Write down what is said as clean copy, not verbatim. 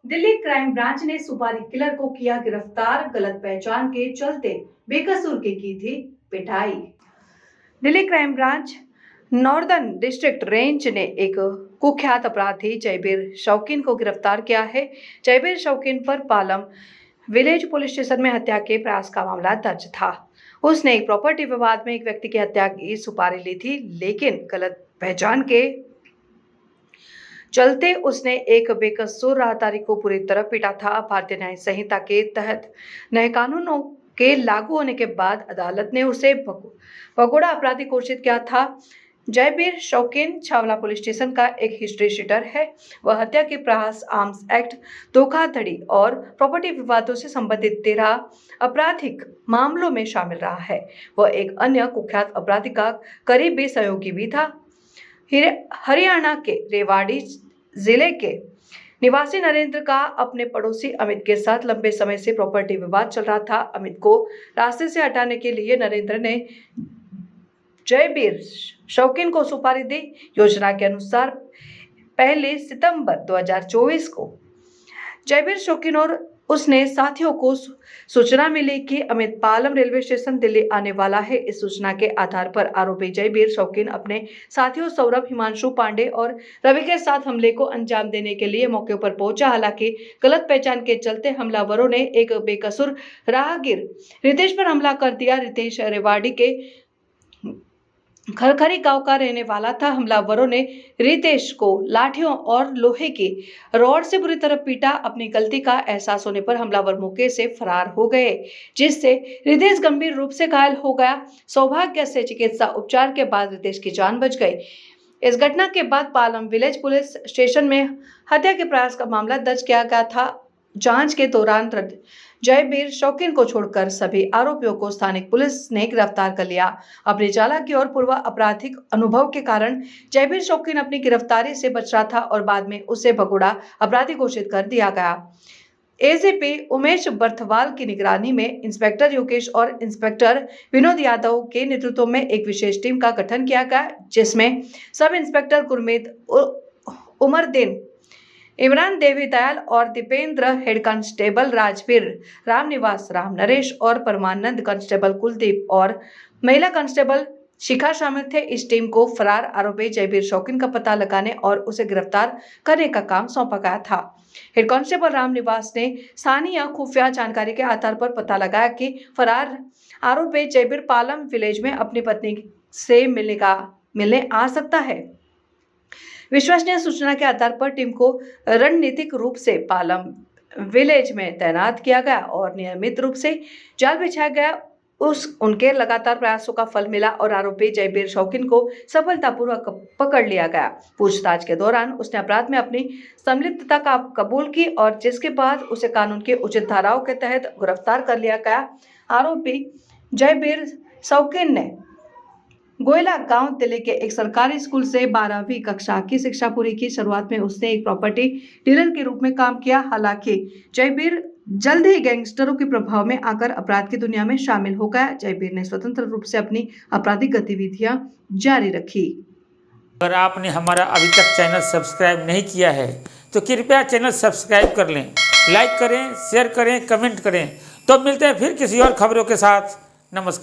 Delhi crime branch ने सुपारी killer को किया गिरफ्तार। गलत पहचान के चलते बेकसूर की थी पिटाई। Delhi crime branch northern district range ने एक कुख्यात अपराधी जयबीर शौकीन को गिरफ्तार किया है। जयबीर शौकीन पर पालम विलेज पुलिस स्टेशन में हत्या के प्रयास का मामला दर्ज था। उसने एक प्रॉपर्टी विवाद में एक व्यक्ति की हत्या की सुपारी ली थी, लेकिन गलत पहचान के चलते उसने एक बेकसूर राहदारी को पूरी तरह पीटा था। भारतीय न्याय संहिता के तहत नए कानूनों के लागू होने के बाद अदालत ने उसे भगोड़ा अपराधी घोषित किया था। जयबीर शौकीन छावला पुलिस स्टेशन का एक हिस्ट्री शीटर है। वह हत्या के प्रयास, आर्म्स एक्ट, धोखाधड़ी और प्रॉपर्टी विवादों से संबंधित 13 आपराधिक मामलों में शामिल रहा है। वह एक अन्य कुख्यात अपराधी का करीबी सहयोगी भी था। हरियाणा के रेवाड़ी जिले के निवासी नरेंद्र का अपने पड़ोसी अमित के साथ लंबे समय से प्रॉपर्टी विवाद चल रहा था। अमित को रास्ते से हटाने के लिए नरेंद्र ने जयबीर शौकीन को सुपारी दी। योजना के अनुसार 1 सितंबर 2024 को जयबीर शौकीन और उसने साथियों को सूचना मिली कि अमित पालम रेलवे स्टेशन दिल्ली आने वाला है। इस सूचना के आधार पर आरोपी जयबीर शौकीन अपने साथियों सौरभ, हिमांशु पांडे और रवि के साथ हमले को अंजाम देने के लिए मौके पर पहुंचा। हालांकि गलत पहचान के चलते हमलावरों ने एक बेकसूर राहगीर रितेश पर हमला कर दिया। रितेश रेवाड़ी के खरखरी गांव का रहने वाला था। हमलावरों ने रितेश को लाठियों और लोहे की रॉड से बुरी तरह पीटा। अपनी गलती का एहसास होने पर हमलावर मौके से फरार हो गए, जिससे रितेश गंभीर रूप से घायल हो गया। सौभाग्य से चिकित्सा उपचार के बाद रितेश की जान बच गई। इस घटना के बाद पालम विलेज पुलिस स्टेशन में हत्या के प्रयास का मामला दर्ज किया गया था। जांच के दौरान जयबीर शौकीन को छोड़कर सभी आरोपियों को स्थानिक पुलिस ने गिरफ्तार कर लिया। अपनी चालाकी और पूर्व आपराधिक अनुभव के कारण जयबीर शौकीन अपनी गिरफ्तारी से बच रहा था और बाद में उसे भगोड़ा अपराधी घोषित कर दिया गया। एसीपी उमेश बर्थवाल की निगरानी में इंस्पेक्टर योगेश और इंस्पेक्टर विनोद यादव के नेतृत्व में एक विशेष टीम का गठन किया गया, जिसमें सब इंस्पेक्टर गुरमीत उमरदीन, इमरान देवी दयाल और दीपेंद्र, हेड कांस्टेबल राजवीर, रामनिवास, राम नरेश और परमानंद, कांस्टेबल कुलदीप और महिला कांस्टेबल शिखा शामिल थे। इस टीम को फरार आरोपी जयबीर शौकीन का पता लगाने और उसे गिरफ्तार करने का काम सौंपा गया था। हेड कांस्टेबल रामनिवास ने स्थानीय खुफिया जानकारी के आधार पर पता लगाया कि फरार आरोपी जयबीर पालम विलेज में अपनी पत्नी से मिलने आ सकता है। विश्वसनीय सूचना के आधार पर टीम को रणनीतिक रूप से पालम विलेज में तैनात किया गया और नियमित रूप से जाल बिछाया गया। उनके लगातार प्रयासों का फल मिला और आरोपी जयबीर शौकीन को सफलतापूर्वक पकड़ लिया गया। पूछताछ के दौरान उसने अपराध में अपनी संलिप्तता का कबूल की और जिसके बाद उसे कानून की उचित धाराओं के तहत गिरफ्तार कर लिया गया। आरोपी जयबीर शौकीन ने गोयला गांव दिल्ली के एक सरकारी स्कूल से 12वीं कक्षा की शिक्षा पूरी की। शुरुआत में उसने एक प्रॉपर्टी डीलर के रूप में काम किया। हालांकि जयबीर जल्द ही गैंगस्टरों के प्रभाव में आकर अपराध की दुनिया में शामिल हो गया। जयबीर ने स्वतंत्र रूप से अपनी आपराधिक गतिविधियां जारी रखी। अगर आपने हमारा अभी तक चैनल सब्सक्राइब नहीं किया है तो कृपया चैनल सब्सक्राइब कर लें, लाइक करें, शेयर करें, कमेंट करें। तो मिलते हैं फिर किसी और खबरों के साथ। नमस्कार।